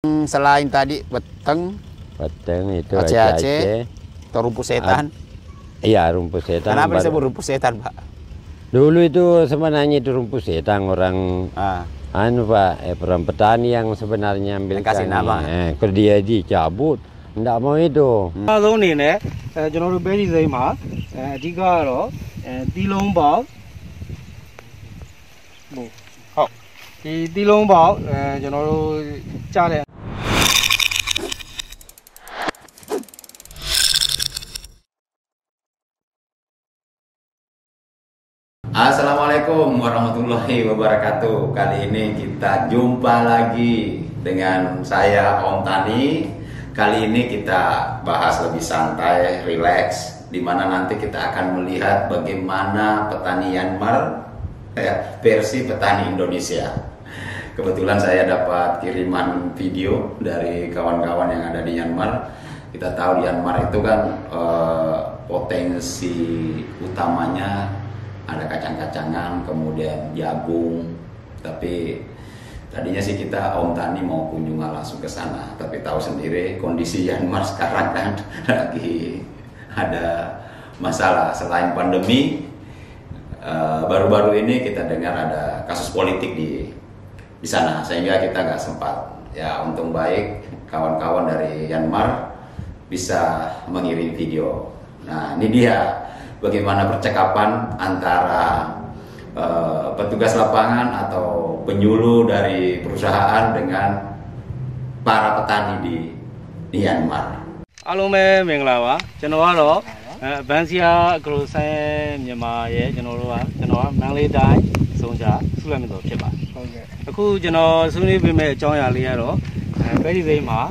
Selain tadi peteng itu Aceh, atau rumput setan. Iya, rumput setan. Kenapa disebut rumput setan, Pak? Dulu itu sebenarnya itu rumput setan orang Pak, orang petani yang sebenarnya ambil kasih nama. Kalau dia dicabut, enggak mau itu. Kalau ini nih, jenoro beri saya mah, jika lo tilong bau, di tilong bau, jenoro cari. Assalamualaikum warahmatullahi wabarakatuh. Kali ini kita jumpa lagi dengan saya Om Tani. Kali ini kita bahas lebih santai, rileks, di mana nanti kita akan melihat bagaimana petani Myanmar versi petani Indonesia. Kebetulan saya dapat kiriman video dari kawan-kawan yang ada di Myanmar. Kita tahu di Myanmar itu kan potensi utamanya ada kacang-kacangan, kemudian jagung. Tapi tadinya sih kita Om Tani mau kunjungan langsung ke sana, tapi tahu sendiri kondisi Myanmar sekarang kan lagi ada masalah. Selain pandemi, baru-baru ini kita dengar ada kasus politik di sana, sehingga kita nggak sempat. Ya, untung baik kawan-kawan dari Myanmar bisa mengirim video. Nah, ini dia bagaimana percakapan antara petugas lapangan atau penyuluh dari perusahaan dengan para petani di Myanmar. Alome Menglawa, Januaro, Bansia Grosan Yamaya, Janora, Manglidai, Sonja, Sulamido Kiba. Aku Jano Suni Bime Joya Liaro, very Vema,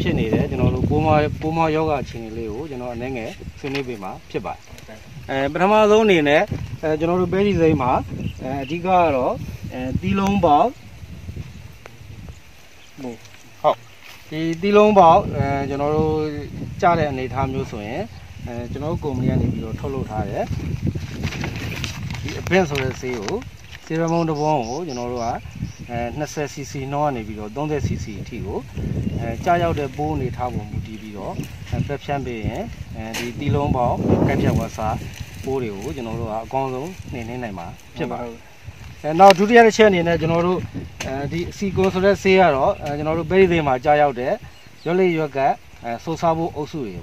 Chinny, Janoro Puma Yoga Chinileo, Jano Nenge, Suni Bima, Kiba. Brahma Loni, Janoro Berry Zema, Digaro, Dilong Bob. Di Dilong Bob, Janoro Chale and Nitamu Swing, Janoro Gomia Nibio Tolo Tire, the pencil CEO, Siramon de Bongo, Janoroa, necessity no one video, don't they see Tio, charge out the bone it have on Mutibio, and Pepchambe, and the Dilong Bob, Capia Oreo, Janoro, Gonzo, Nenema, Cheba. And now to the other channel, Janoro, the sequence of the Sierra, Janoro, bury them at Jay out there, Jolly Yoga, so Sabo Osurio.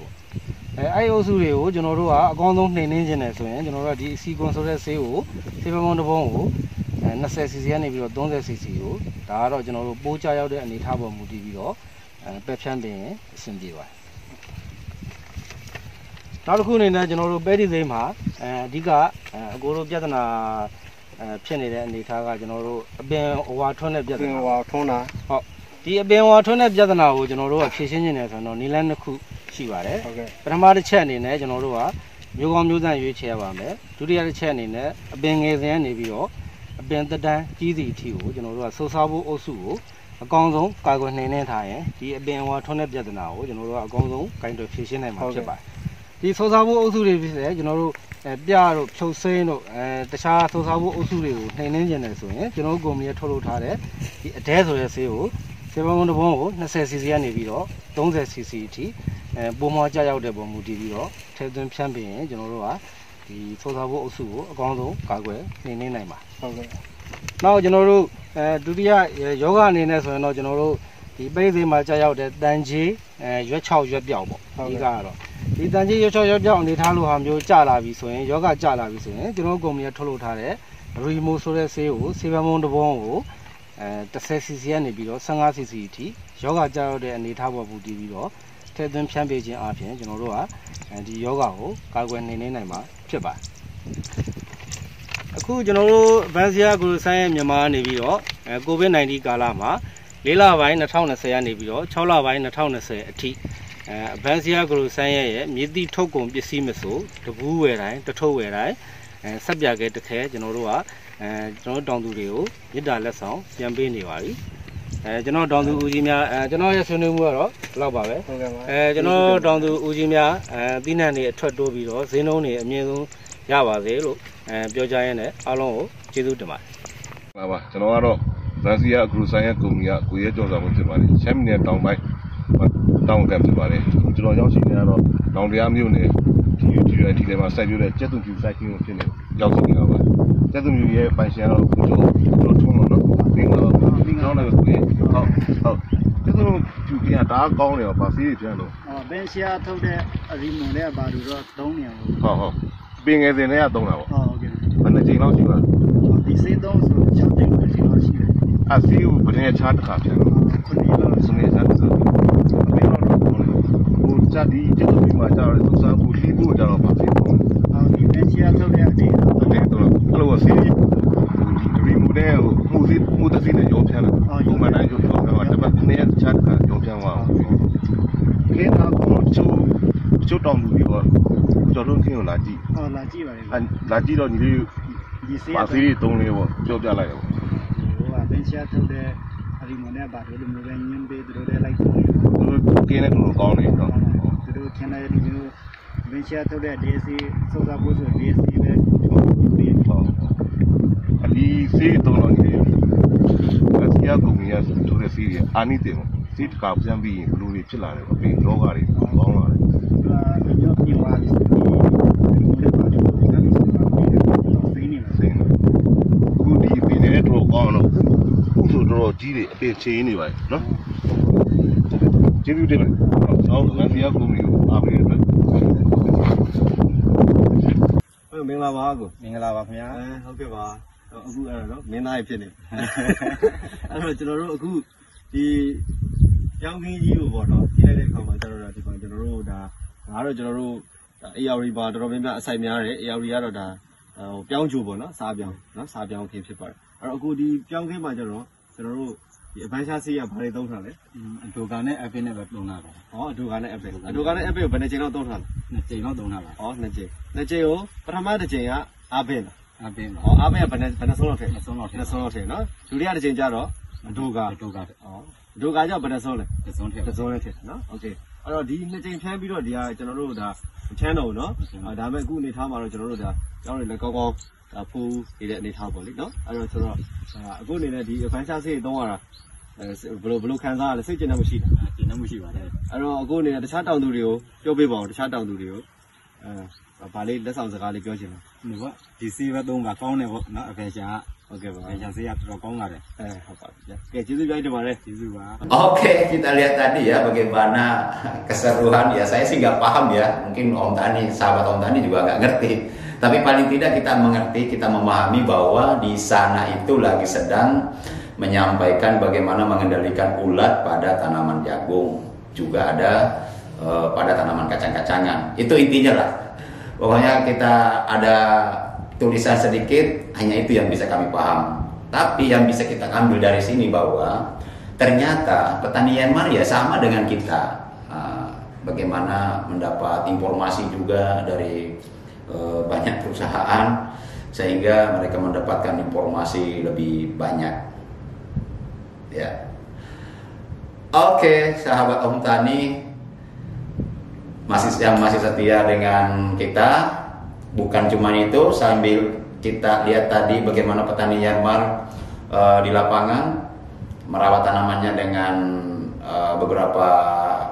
I also Janoro, Gonzo, Nenengen, Janora, the sequence of the Seo, Silvermont of Bongo, and necessity any video, don't they see you, Taro, Janoro, Bocha out there, and it have a Mutibio, and Pepchambe, Sindiva. Narukun in the general Betty Zema, Diga, Guru Jatana, Penny and the Taga General, Ben Watona Jatana. The Ben Watona Jatana, General, Fishing and Nilan Ku Shivare, Pramada Chan in General, Yugam Yudan Yucheva, to the other Chan in there, Ben Azian Navio, Ben the Dan, Gizi Tiu, General, Sosabu Osu, a Gonzo, Kago Nene, the Ben Watona Jatana, General Gonzo, kind of fishing and Machaba. The Sosabu Osuri, you know, Biaro, Choseno, the Shah Sosabu Osuri, an engine, you know, Gomia Tolotare, the Desert SEO, Seven the Bongo, necessity any video, don't the CCT, Boma Jaya de Bomudio, tell them champagne, you know, the Sosabu Osu, Gondo, Kagwe, Nenema. Now, you know, Dudia Yoga Nines, no, you know, the baby Majaya de Danji, your chow your biabo, Igaro. The Danji Yoga on the Talu Hamjo Jala Viso, Yoga Jala Viso, General Gomia Tolotare, Remove Seo, Sivamon de Bongo, the Sessiani Bilo, Sangasi City, Yoga Jala and the Tabo Budivo, tell them champagne Apian, Generoa, and the Yoga, Kagwen Nenema, Cheba. A cool General Vanzia Gurusan Yama Nevio, Gobe 90 Galama, Lila Vine, a town of Sayanivio, Chola Vine, a town of Say, a tea. Vanzia Guru Saya, Midi Toko, Bissimiso, the Boo Where the Toe Where and Subject the Care, Generoa, and General Dondurio, Yida Lesson, Yambini, General Dondu Ujimia, General Yasunumero, Labawe, General Dondu Ujimia, Dinani, Tradobiro, Zenoni, Mizu, Yava Zelo, and Biojaene, Alon, Jesu Dema. General Fransia guru saya kumia kuya jauh sama cemari. Saya ni tahu mai tahu kan cemari. Jual yang sini ada tahu dia ambil ni. Di masa itu dia jatuh di saya kini sini jauh sini apa. Jatuh di dia panjang ada jauh cuma no. Tinggal nak kuya. Jatuh di dia dah kau ni apa sih dia no. Bensia tahu dia rimu dia baru tahu ni. Bingung dia ni ada tahu apa. Okay. Mana jenis sih lah. Di sini tahu so cantik jenis sih. Asli benar cat kaca. Sungai cat tu. Jadi jatuh di macam itu saya buli tu jalan pasti tu. Di Bensia tahu dia ada. Betul tu. Kalau sini rimu dia mudah sini jauh sana. Tu mana jauh sana. Tapi ni cat kaca jauh sana. Kita aku tahu dulu ni apa. Jauh tu yang lagi. Lagi baik. Lagi tu ni pasti tu ni apa. Jauh jalan apa. Bensia tahu dia rimu dia baru dia mula nyampe tu dia lagi. Kena tu kau ni. Tu kena rimu Bensia tahu dia desi susah buat desi dia. Di sini tu ni. Asia kumia tu dia sini. Ani tu. Sini kau macam bi belum ni celah ni. Tapi logar ni, logar ni. Nyok ni wali. Di sini tu kau no. Usul tu jadi apa ciri ni baik, no? Jadi dia ni. Tahu nanti aku ni apa ni? မင်္ဂလာပါကိုမင်္ဂလာပါခင်ဗျာဟုတ်ကဲ့ပါအခုအဲ့ဒါနော်မင်းသားကြီးဖြစ်နေအဲ့တော့ကျွန်တော်တို့အခုဒီကြောင်းခင်းကြီးကိုပေါ့နော်ကြီးလိုက်တဲ့အခါမှာကျွန်တော်တို့ဒီမှာကျွန်တော်တို့ဒါတော့ကျွန်တော်တို့ AR ပါတော်တော်များများအဆိုင်များတယ် AR ကတော့ဒါပြောင်းချိုပေါ့နော်စားပြောင်းနော်စားပြောင်းခင်းဖြစ်ပါတယ်အဲ့တော့အခုဒီပြောင်းခင်းမှာကျွန်တော်တို့ဒီအပန်းရှားဆေးရဘာတွေသုံးထားလဲအဒိုကာနဲ့အပင်းနဲ့ပဲသုံးတာပါဟောအဒိုကာနဲ့အပင်းကိုဘယ်နှချိန်လောက်သုံးထားလဲ2ချိန်လောက်သုံးတာပါဟော2ချိန်ကိုပထမတစ်ချိန်ကအပင်းလားအပင်းပါဟောအပင်းကဘယ်နှဆုံးလောက်ထည့်2ဆုံးလောက်ထည့်နော်ဒုတိယတစ်ချိန်ကျတော့အဒိုကာဟောအဒိုကာကျဘယ်နှဆုံးလဲ1ဆုံးထည့်နော်โอเคအဲ့တော့ဒီ2ချိန်ဖြန်းပြီးတော့ဒီကကျွန်တော်တို့ဒါချမ်းတော်နော်ဒါပေမဲ့အခုအနေထားမှာတော့ကျွန်တော်တို့ဒါကျောင်းတွေလည်းကောင်းကောင်းဖူးနေတဲ့အနေထားပေါ့လေနော်အဲ့တော့ဆိုတော့အခုအနေနဲ့ဒီအပန်းရှားဆေးသုံးရတာဘယ်လိုခံစားရလဲစိတ်ကျဉ်းမှုရှိတာကျဉ်းမှုရှိပါတယ်အဲ့တော့အခုအနေနဲ့တခြားတောင်သူတွေကိုပြောပြပါအောင်တခြားတောင်သူတွေကိုဗာလေးလက်ဆောင်စကားလေးပြောချင်တယ်ဒီကဒီဆေးပဲသုံးတာကောင်းတယ်ပေါ့နော်အပန်းရှားဟုတ်ကဲ့ပါအပန်းရှားဆေးကတော်တော်ကောင်းလာတယ်ဟုတ်ပါပြီကဲကျေးဇူးပြုတင်ပါတယ်ကျေးဇူးပါ Oke, kita lihat tadi ya bagaimana keseruan ya. Saya sih nggak paham ya. Mungkin Om Tani, sahabat Om Tani juga nggak ngerti. Tapi paling tidak kita mengerti, kita memahami bahwa di sana itu lagi sedang menyampaikan bagaimana mengendalikan ulat pada tanaman jagung. Juga ada pada tanaman kacang-kacangan. Itu intinya lah. Pokoknya kita ada tulisan sedikit, hanya itu yang bisa kami paham. Tapi yang bisa kita ambil dari sini bahwa ternyata petani Myanmar ya sama dengan kita. Bagaimana mendapat informasi juga dari banyak perusahaan sehingga mereka mendapatkan informasi lebih banyak. Ya. Oke, sahabat Om Tani masih setia dengan kita. Bukan cuma itu, sambil kita lihat tadi bagaimana petani Myanmar di lapangan merawat tanamannya dengan beberapa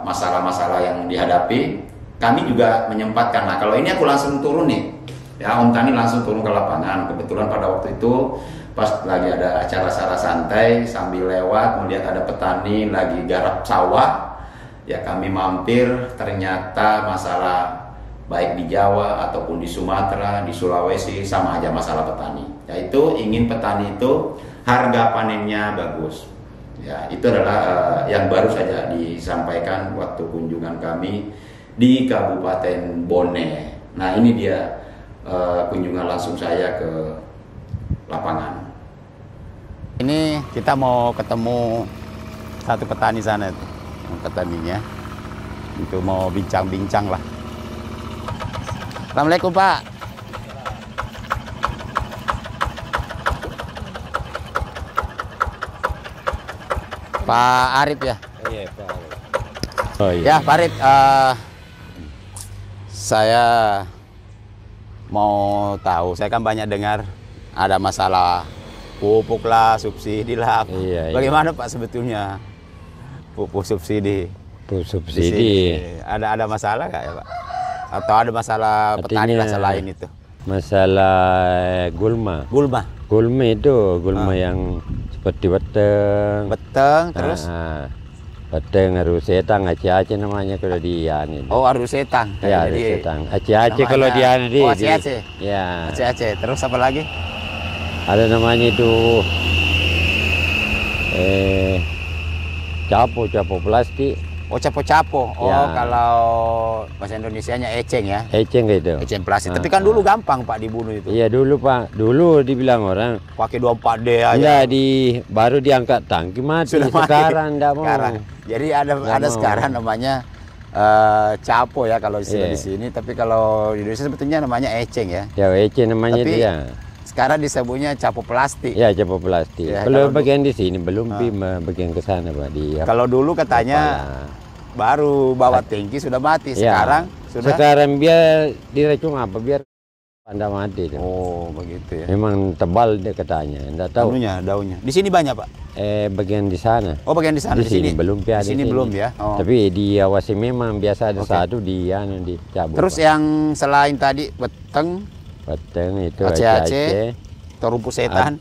masalah-masalah yang dihadapi. Kami juga menyempatkan. Nah, kalau ini aku langsung turun nih, ya Om Tani langsung turun ke lapangan. Kebetulan pada waktu itu pas lagi ada acara sara santai, sambil lewat melihat ada petani lagi garap sawah. Ya kami mampir, ternyata masalah baik di Jawa ataupun di Sumatera, di Sulawesi sama aja masalah petani. Yaitu ingin petani itu harga panennya bagus. Ya, itu adalah yang baru saja disampaikan waktu kunjungan kami di Kabupaten Bone. Nah, ini dia kunjungan langsung saya ke lapangan. Ini kita mau ketemu satu petani sana, petaninya. Itu mau bincang-bincang lah. Assalamualaikum Pak. Pak Arif ya? Iya Pak Arif. Oh, iya. Ya Pak Arif, saya mau tahu, saya kan banyak dengar ada masalah pupuk lah, subsidi lah. Iya, Bagaimana Pak sebetulnya pupuk subsidi? Pupuk Di subsidi. sini? Ada masalah nggak ya Pak? Atau ada masalah petani lah selain itu? Masalah gulma. Gulma. Gulma itu yang seperti beteng. Beteng terus? Beteng, arusetang, aceh-aceh namanya kalau di ini. Oh, arusetang. Ya, arusetang. Aceh-aceh kalau di di. Oh, aceh-aceh. Ya. Aceh-aceh. Terus apa lagi? Ada namanya itu capo plastik. Oh, capo-capo. Oh, Ya. kalau bahasa Indonesianya eceng ya. Eceng gitu. Eceng plastik. Tapi kan dulu gampang Pak dibunuh itu. Iya dulu Pak. Dulu dibilang orang Pakai 24D aja. enggak baru diangkat tangki mati. Sudah mati. Sekarang enggak mau. Sekarang. Jadi ada mau. sekarang namanya capo ya kalau istilah Iya. di sini. Tapi kalau di Indonesia sebetulnya namanya eceng ya. Ya eceng namanya Tapi dia. sekarang disebutnya capo plastik. Ya capo plastik. Ya, kalau kalau bagian di sini belum bagian ke sana Pak di. Kalau dulu katanya baru bawa tangki sudah mati. Ya. Sekarang sudah. Sekarang biar diracung apa biar anda mati. Oh begitu ya. Memang tebal dia katanya. Enggak tahu. Daunnya. Di sini banyak Pak. Bagian di sana. Oh bagian di sana. Di sini belum Di sini belum ya. Oh. Tapi diawasi memang biasa ada satu dicabut. Terus Pak. yang selain tadi beteng, Beteng itu aceh, atau rumput setan.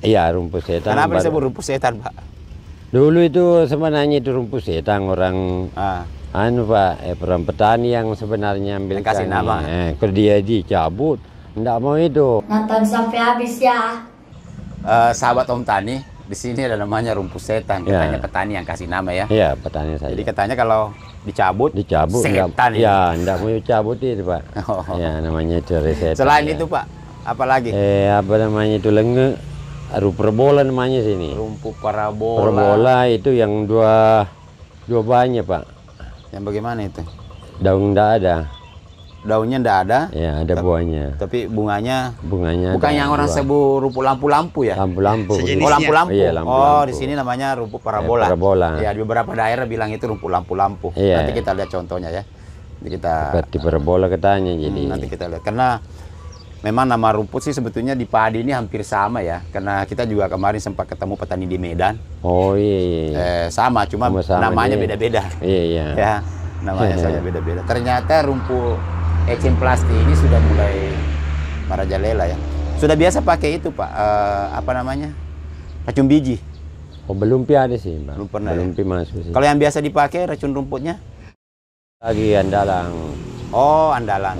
Iya rumput setan. Kenapa disebut rumput setan Pak? Dulu itu sebenarnya itu rumput setan orang Pak, peran petani yang sebenarnya ambil Yang kasih nama. Kalau dia dicabut, enggak mau itu. Nonton sampai habis ya. Sahabat Om Tani, di sini ada namanya rumput setan. Katanya petani yang kasih nama ya. Iya petani saja. Jadi katanya kalau dicabut setan. Ya enggak mau cabut itu Pak. Oh. Ya namanya itu setan. Selain ya. itu Pak, apa lagi? Apa namanya itu lenge. Rumput parabola namanya sini. Rumput parabola. Parabola itu yang dua banyak Pak. Yang bagaimana itu? Daun enggak ada. Daunnya enggak ada. Ya ada buahnya. Tapi bunganya bukan ada yang orang buah. sebut rumput lampu-lampu ya? Lampu-lampu. Oh lampu-lampu. Iya, lampu-lampu. Di sini namanya rumput parabola. Parabola. Ya di beberapa daerah bilang itu rumput lampu-lampu. Iya. Nanti kita lihat contohnya ya. Nanti kita Seperti parabola katanya jadi. nanti kita lihat karena memang nama rumput sih sebetulnya di padi ini hampir sama ya. Karena kita juga kemarin sempat ketemu petani di Medan. Oh iya. Sama cuma Sama-sama namanya dia. beda-beda. Iya. Ya, namanya saja beda-beda. Ternyata rumput eceng plastik ini sudah mulai merajalela ya. Sudah biasa pakai itu Pak, apa namanya? Racun biji. Oh belum ada sih Pak. Belum pernah Belum ya? masuk sih. Kalau yang biasa dipakai racun rumputnya? Lagi andalan. Oh, andalan.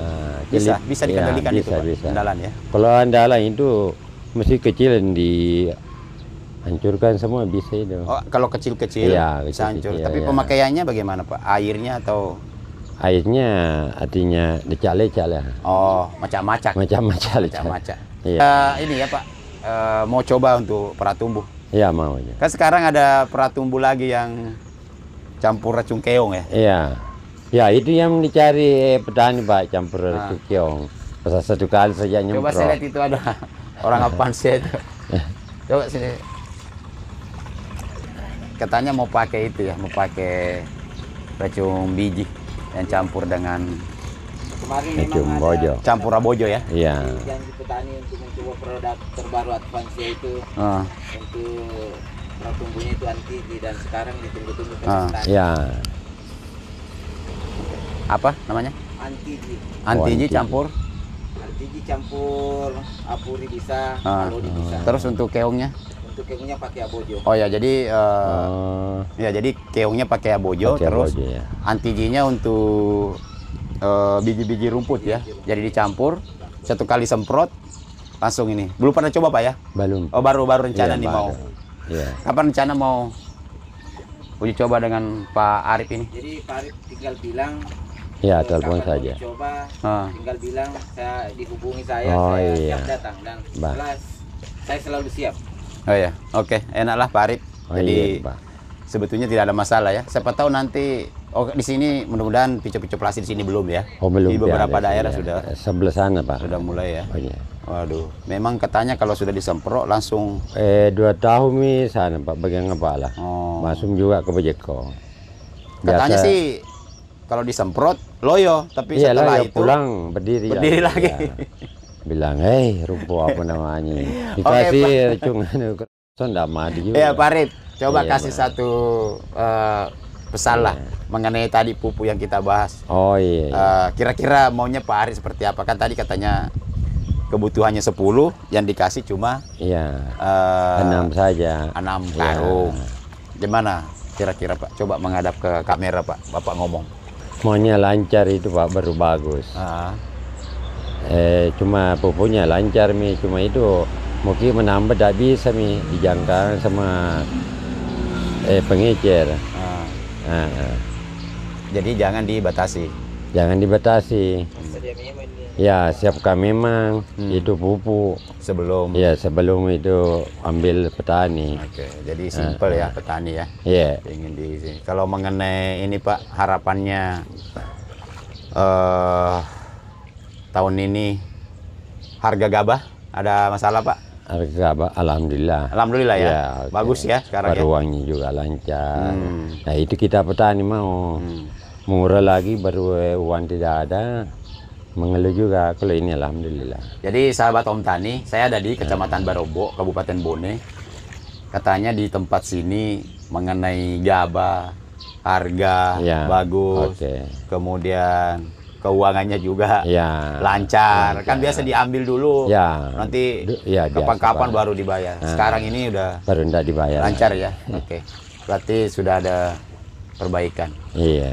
Bisa Iya, dikendalikan itu Pak, bisa. andalan ya. Kalau andalan itu mesti kecil yang dihancurkan semua bisa itu. Oh, kalau kecil-kecil Iya, bisa hancur. kecil-kecil, Tapi iya. pemakaiannya bagaimana Pak? Airnya atau Airnya artinya lecak-lecak lah. oh, macam-macam. Macam-macam lecak. Macam-macam. Iya. Ini ya Pak, mau coba untuk pratumbuh. Iya mau aja. Kan sekarang ada pratumbuh lagi yang campur racun keong ya. Iya. Ya itu yang dicari petani Pak, campur racun keong. Pasal satu kali saja Coba nyemprot. saya lihat itu ada orang apaan sih itu. Coba sini. Katanya mau pakai itu ya, mau pakai racun biji yang campur dengan Kemarin racun memang bojo. campur abojo ya. Iya. janji petani untuk mencoba produk terbaru Advansia itu untuk tumbuhnya itu anti dan sekarang ditunggu-tunggu pesertaan. Iya. Apa namanya? Anti-G. Anti-G anti-G. campur. Anti-G campur apuri bisa, Ah. alodi bisa. Terus untuk keongnya? Untuk keongnya pakai abojo. Oh ya, jadi ya jadi keongnya pakai abojo, Pakai terus abojo, ya. anti-G-nya untuk biji-biji rumput ya. Jadi dicampur satu kali semprot langsung ini. Belum pernah coba Pak ya? Belum. Oh baru rencana Iya, nih baru. mau. Iya. Kapan rencana mau uji coba dengan Pak Arif ini? Jadi Pak Arif tinggal bilang Iya, telepon kapan saja. mau coba, Ah. tinggal bilang saya dihubungi saya, Oh, saya iya. siap datang dan Bah. saya selalu siap. Oh ya, oke, enaklah Pak Arif. Oh, Jadi iya, Pak. sebetulnya tidak ada masalah ya. Siapa tahu nanti di sini mudah-mudahan picu-picu plastik di sini belum ya. Oh belum. Di beberapa ada, daerah iya. sudah Sebelah sana Pak. sudah mulai ya. Oh iya. Waduh, memang katanya kalau sudah disemprot langsung 2 tahun di sana Pak, bagian kepala. Masuk juga ke Bejeko. katanya sih kalau disemprot loyo, tapi Iya setelah lah, ya itu pulang berdiri lagi. Ya. bilang, rumput apa namanya? Dikasih cungan sonda madi juga. Ya Pak Arif, coba iya, kasih satu pesan lah mengenai tadi pupuk yang kita bahas. Oh iya. Kira-kira maunya Pak Arif seperti apa? Kan tadi katanya kebutuhannya 10, yang dikasih cuma 6 saja. 6 karung. Gimana kira-kira Pak? Coba menghadap ke kamera Pak, Bapak ngomong. Maunya lancar itu Pak, baru bagus. Cuma pupuknya lancar mi, cuma itu mungkin menambah tidak bisa mi, dijangka sama pengecer. Jadi jangan dibatasi. Jangan dibatasi. Ya siapkan memang itu pupuk sebelum. Ya sebelum itu ambil petani. Oke, jadi simpel ya petani ya. Iya. Ingin di sini. Kalau mengenai ini Pak, harapannya tahun ini harga gabah ada masalah Pak? Harga gabah alhamdulillah. Alhamdulillah ya. Bagus ya sekarang ya. Uangnya juga lancar. Nah itu kita petani mau murah lagi, baru uang tidak ada. Mengeluh juga kalau ini alhamdulillah. Jadi sahabat Om Tani, saya ada di Kecamatan Barobo, Kabupaten Bone. Katanya di tempat sini mengenai gabah, harga bagus, kemudian keuangannya juga lancar. Kan biasa diambil dulu, nanti kapan-kapan baru dibayar. Sekarang ini udah baru tidak dibayar. Lancar ya. Oke. Berarti sudah ada perbaikan. Iya.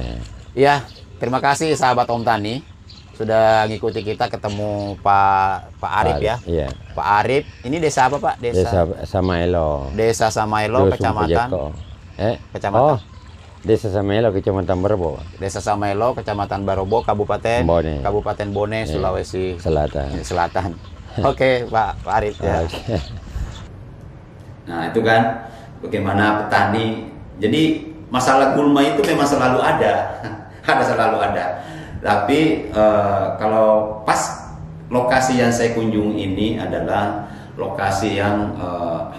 Ya, terima kasih sahabat Om Tani. Sudah ngikuti kita, ketemu Pak Arif ya. Iya. Pak Arif, ini desa apa Pak? Desa Samaelo. Desa Samaelo, Kecamatan. Kecamatan. Desa Samaelo, Kecamatan Barobo. Desa Samaelo, Kecamatan Barobo, Kabupaten Bone. Kabupaten Bone, Sulawesi Selatan. Oke, Pak Arif ya. Nah, itu kan bagaimana petani. Jadi masalah gulma itu memang selalu ada. Selalu ada. Tapi kalau pas lokasi yang saya kunjungi ini adalah lokasi yang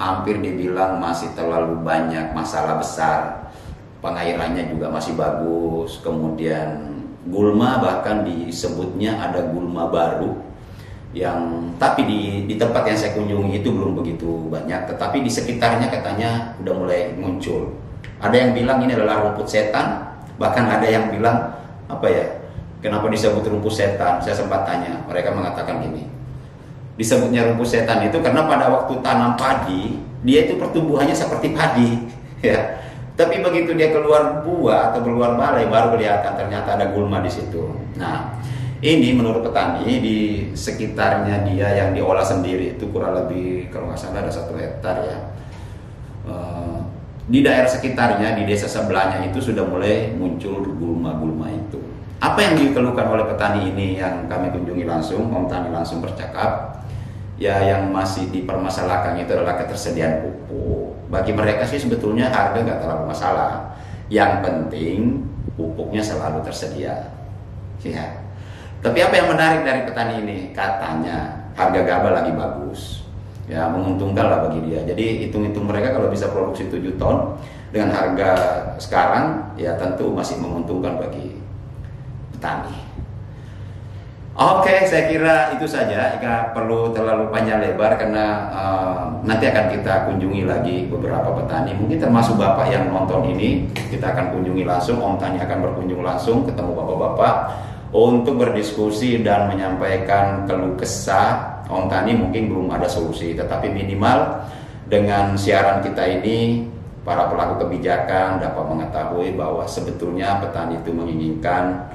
hampir dibilang masih terlalu banyak masalah besar. Pengairannya juga masih bagus. Kemudian gulma bahkan disebutnya ada gulma baru yang tapi di tempat yang saya kunjungi itu belum begitu banyak. Tetapi di sekitarnya katanya udah mulai muncul. Ada yang bilang ini adalah rumput setan. Bahkan ada yang bilang kenapa disebut rumput setan? Saya sempat tanya, mereka mengatakan gini, disebutnya rumput setan itu karena pada waktu tanam padi, dia itu pertumbuhannya seperti padi, ya. Tapi begitu dia keluar buah atau keluar balai, baru kelihatan ternyata ada gulma di situ. Nah, ini menurut petani di sekitarnya dia yang diolah sendiri itu kurang lebih kalau nggak salah ada 1 hektar ya. Di daerah sekitarnya, di desa sebelahnya itu sudah mulai muncul gulma-gulma itu. Apa yang dikeluhkan oleh petani ini yang kami kunjungi langsung, Om Tani langsung bercakap, ya yang masih dipermasalahkan itu adalah ketersediaan pupuk. Bagi mereka sih sebetulnya harga nggak terlalu masalah. Yang penting pupuknya selalu tersedia. Ya. Tapi apa yang menarik dari petani ini? Katanya harga gabah lagi bagus. Ya menguntungkan lah bagi dia. Jadi hitung-hitung mereka kalau bisa produksi 7 ton dengan harga sekarang, ya tentu masih menguntungkan bagi petani. Oke, saya kira itu saja. Jika perlu terlalu panjang lebar karena nanti akan kita kunjungi lagi beberapa petani. Mungkin termasuk Bapak yang nonton ini, kita akan kunjungi langsung. Om Tani akan berkunjung langsung ketemu Bapak-bapak untuk berdiskusi dan menyampaikan keluh kesah. Om Tani mungkin belum ada solusi, tetapi minimal dengan siaran kita ini para pelaku kebijakan dapat mengetahui bahwa sebetulnya petani itu menginginkan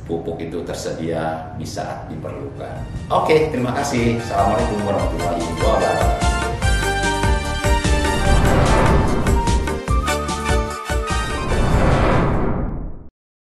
pupuk itu tersedia di saat diperlukan. Oke, terima kasih. Assalamualaikum warahmatullahi wabarakatuh.